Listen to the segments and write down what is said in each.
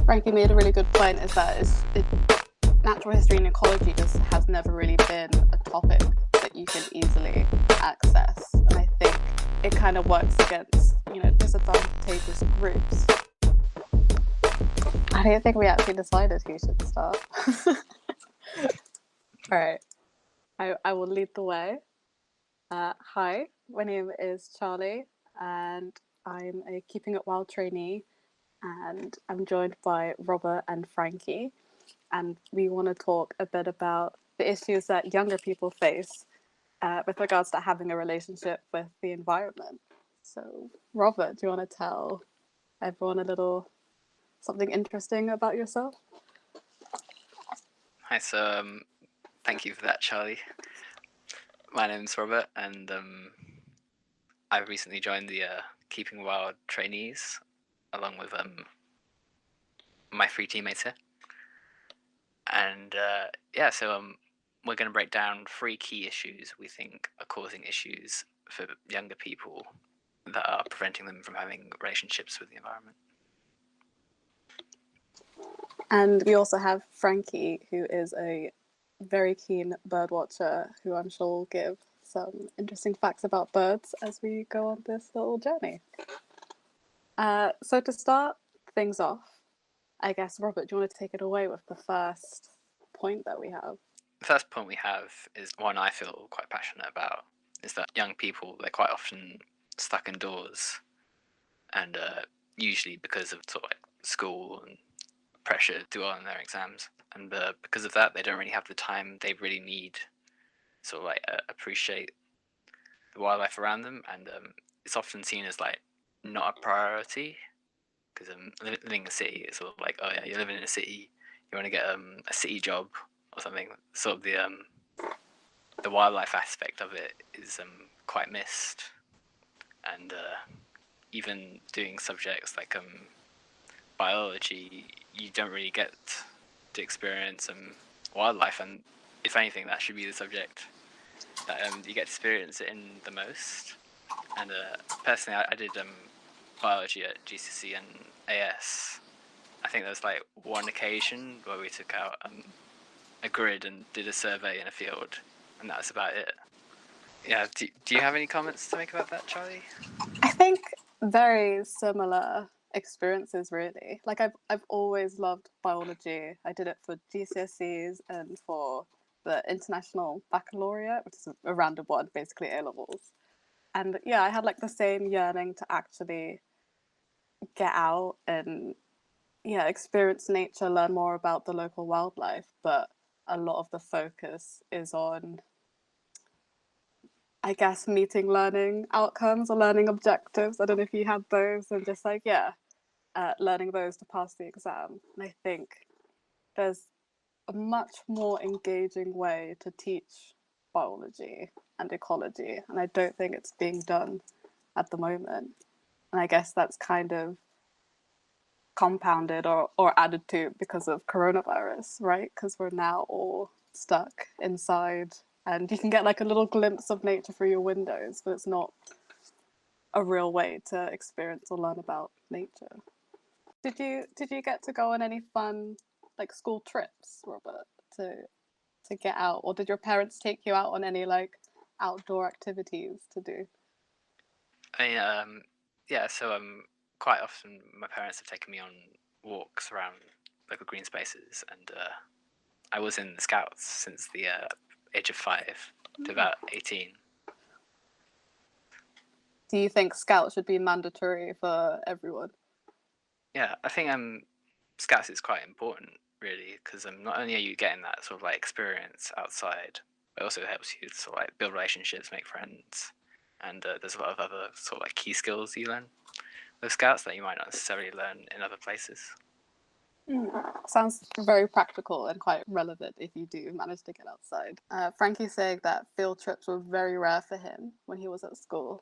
Frankie made a really good point, is that natural history and ecology just has never really been a topic that you can easily access. And I think it kind of works against, disadvantageous groups. I don't think we actually decided who should start. All right, I will lead the way. Hi, my name is Charlie, and I'm a Keeping It Wild trainee, and I'm joined by Robert and Frankie, and we want to talk a bit about the issues that younger people face with regards to having a relationship with the environment. So, Robert, do you want to tell everyone a little something interesting about yourself? Hi, thank you for that, Charlie. My name's Robert, and I recently joined the Keeping Wild trainees, along with my three teammates here. And we're going to break down three key issues we think are causing issues for younger people that are preventing them from having relationships with the environment. And we also have Frankie, who is a very keen bird watcher, who I'm sure will give some interesting facts about birds as we go on this little journey. So to start things off, I guess, Robert, do you want to take it away with the first point that we have? The first point we have is one I feel quite passionate about, is that young people, they're quite often stuck indoors, and usually because of sort of like school and pressure to do well in their exams, and because of that, they don't really have the time they really need to sort of like appreciate the wildlife around them, and it's often seen as like not a priority, because living in a city is sort of like, oh yeah, you're living in a city, you want to get a city job or something. Sort of the wildlife aspect of it is quite missed, and even doing subjects like biology, you don't really get to experience wildlife, and if anything, that should be the subject that you get to experience it in the most. And personally, I did biology at GCSE and AS. I think there was like one occasion where we took out a grid and did a survey in a field, and that was about it. Yeah, do you have any comments to make about that, Charlie? I think very similar experiences, really. Like, I've always loved biology. I did it for GCSEs and for the International Baccalaureate, which is a random one, basically A levels. And yeah, I had like the same yearning to actually get out and experience nature, learn more about the local wildlife. But a lot of the focus is on, I guess, meeting learning outcomes or learning objectives. I don't know if you had those, and just like, learning those to pass the exam. And I think there's a much more engaging way to teach biology and ecology, and I don't think it's being done at the moment. And I guess that's kind of compounded or added to because of coronavirus, right? Because we're now all stuck inside, and you can get like a little glimpse of nature through your windows, but it's not a real way to experience or learn about nature. Did you get to go on any fun like school trips, Robert, to get out, or did your parents take you out on any like outdoor activities to do? I mean, yeah. So quite often my parents have taken me on walks around local green spaces, and I was in the Scouts since the age of 5 to about 18. Do you think Scouts should be mandatory for everyone? Yeah, I think Scouts is quite important, really, because not only are you getting that sort of like experience outside, but it also helps you to sort of like build relationships, make friends, and there's a lot of other sort of like key skills you learn with Scouts that you might not necessarily learn in other places. Sounds very practical and quite relevant if you do manage to get outside. Frankie's saying that field trips were very rare for him when he was at school,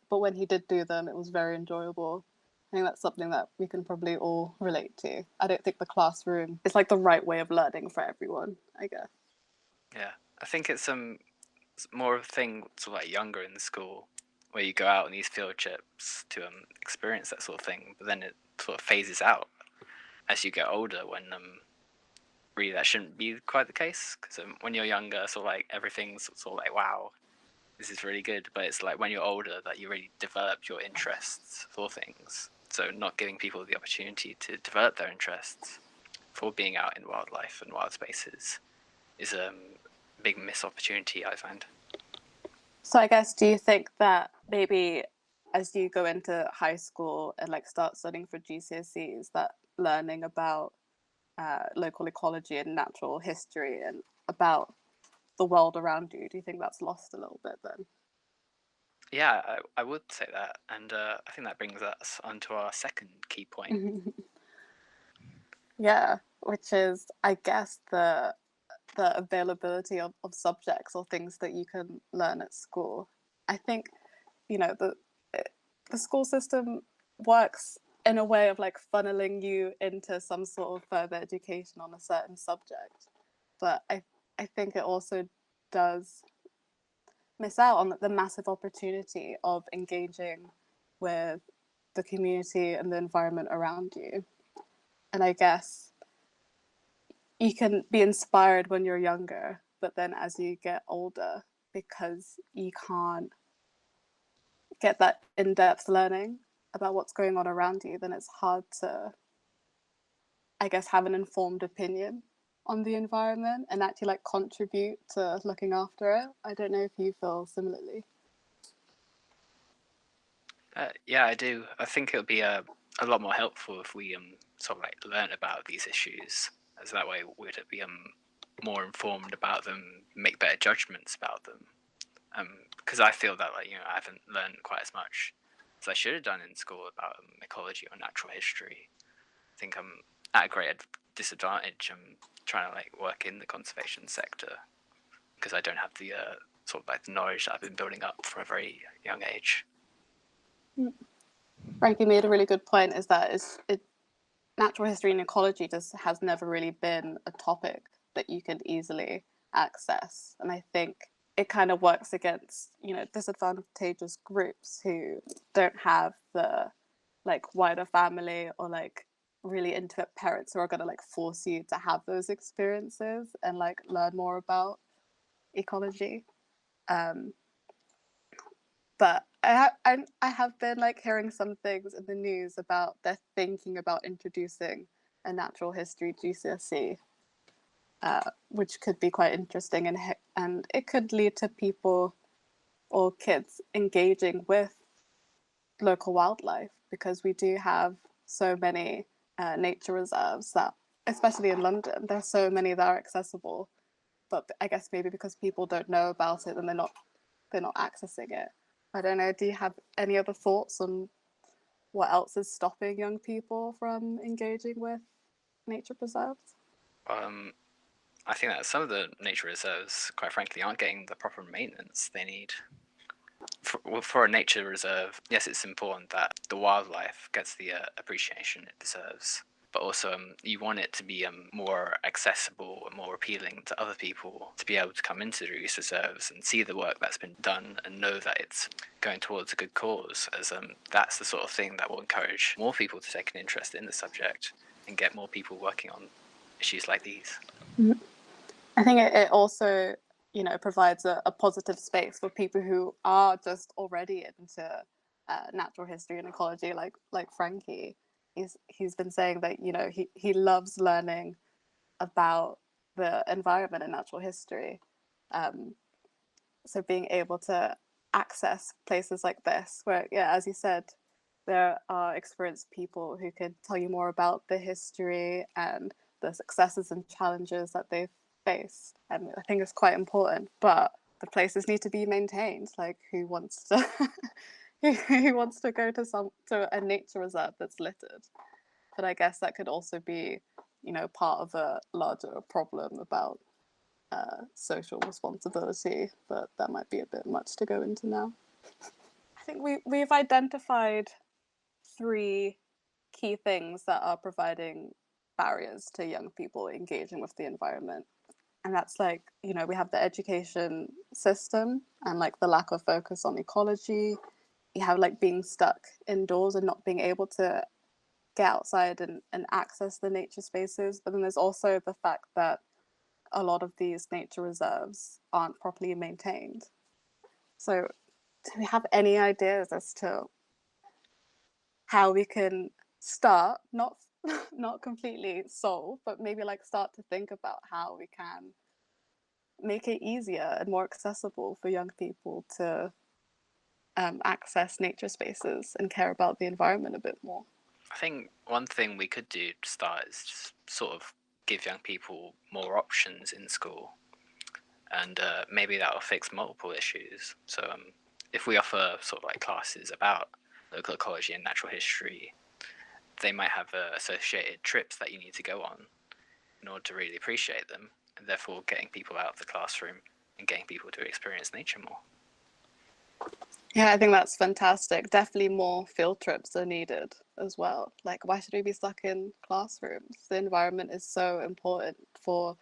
but when he did do them, it was very enjoyable. I think that's something that we can probably all relate to. I don't think the classroom is like the right way of learning for everyone, I guess. Yeah, I think it's more of a thing sort of like younger in the school, where you go out on these field trips to experience that sort of thing, but then it sort of phases out as you get older, when really that shouldn't be quite the case, because when you're younger, sort of like everything's sort of like, wow, this is really good, but it's like when you're older that you really develop your interests for things. So not giving people the opportunity to develop their interests for being out in wildlife and wild spaces is a big missed opportunity, I find. So I guess, do you think that maybe as you go into high school and like start studying for GCSEs, that learning about local ecology and natural history and about the world around you, do you think that's lost a little bit then? Yeah, I would say that, and I think that brings us onto our second key point. Yeah, which is, I guess, the availability of subjects or things that you can learn at school. I think, you know, the school system works in a way of like funneling you into some sort of further education on a certain subject, but I think it also does miss out on the massive opportunity of engaging with the community and the environment around you. And I guess you can be inspired when you're younger, but then as you get older, because you can't get that in-depth learning about what's going on around you, then it's hard to, I guess, have an informed opinion on the environment and actually like contribute to looking after it. I don't know if you feel similarly. Yeah, I do. I think it would be a lot more helpful if we sort of like learn about these issues, as that way we'd be more informed about them, make better judgments about them. Because I feel that like I haven't learned quite as much as I should have done in school about ecology or natural history. I think I'm at a great disadvantage. I'm trying to like work in the conservation sector because I don't have the sort of like the knowledge that I've been building up from a very young age. Frankie made a really good point, is that natural history and ecology just has never really been a topic that you can easily access. And I think it kind of works against, disadvantageous groups who don't have the like wider family or like really into parents who are going to like force you to have those experiences and like learn more about ecology. But I have been like hearing some things in the news about they're thinking about introducing a natural history GCSE, which could be quite interesting, and it could lead to people or kids engaging with local wildlife, because we do have so many nature reserves that, especially in London, there's so many that are accessible. But I guess maybe because people don't know about it and they're not accessing it. I don't know. Do you have any other thoughts on what else is stopping young people from engaging with nature preserves? I think that some of the nature reserves, quite frankly, aren't getting the proper maintenance they need. For a nature reserve, yes, it's important that the wildlife gets the appreciation it deserves, but also you want it to be more accessible and more appealing to other people to be able to come into these reserves and see the work that's been done and know that it's going towards a good cause, as that's the sort of thing that will encourage more people to take an interest in the subject and get more people working on issues like these. I think it also, provides a positive space for people who are just already into natural history and ecology, like Frankie. He's been saying that he loves learning about the environment and natural history. So being able to access places like this, where, yeah, as you said, there are experienced people who can tell you more about the history and the successes and challenges that they've faced. And I think it's quite important, but the places need to be maintained. Like, who wants to who wants to go to a nature reserve that's littered? But I guess that could also be, part of a larger problem about social responsibility, but that might be a bit much to go into now. I think we've identified 3 key things that are providing barriers to young people engaging with the environment. And that's like, we have the education system and like the lack of focus on ecology. You have like being stuck indoors and not being able to get outside and access the nature spaces. But then there's also the fact that a lot of these nature reserves aren't properly maintained. So do we have any ideas as to how we can start, not completely solve, but maybe like start to think about how we can make it easier and more accessible for young people to access nature spaces and care about the environment a bit more? I think one thing we could do to start is just sort of give young people more options in school, and maybe that'll fix multiple issues. So if we offer sort of like classes about local ecology and natural history, they might have associated trips that you need to go on in order to really appreciate them, and therefore getting people out of the classroom and getting people to experience nature more. Yeah, I think that's fantastic. Definitely more field trips are needed as well. Like, why should we be stuck in classrooms? The environment is so important for,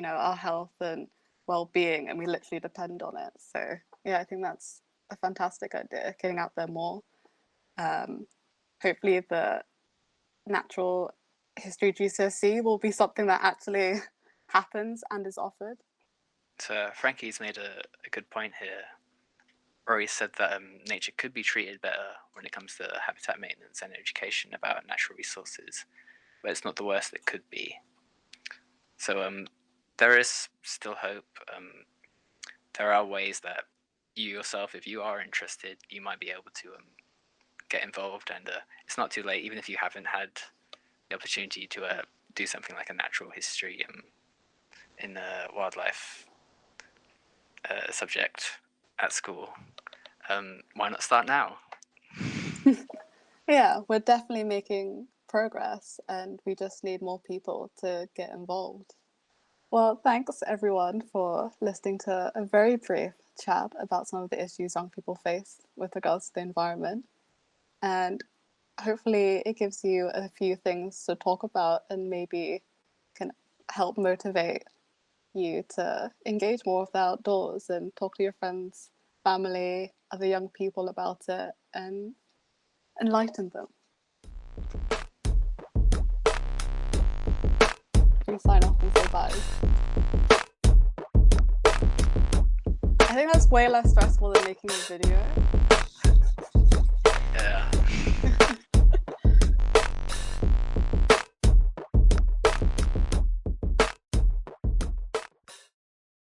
our health and well-being, and we literally depend on it. So yeah, I think that's a fantastic idea, getting out there more. Hopefully the natural history GCSE will be something that actually happens and is offered. So Frankie's made a good point here. Rory said that nature could be treated better when it comes to habitat maintenance and education about natural resources, but it's not the worst it could be. So there is still hope. There are ways that you yourself, if you are interested, you might be able to get involved, and it's not too late, even if you haven't had the opportunity to do something like a natural history in a wildlife subject at school. Why not start now? Yeah, we're definitely making progress, and we just need more people to get involved. Well, thanks everyone for listening to a very brief chat about some of the issues young people face with regards to the environment. And hopefully it gives you a few things to talk about and maybe can help motivate you to engage more with the outdoors and talk to your friends, family, other young people about it and enlighten them. You sign off and say bye. I think that's way less stressful than making a video.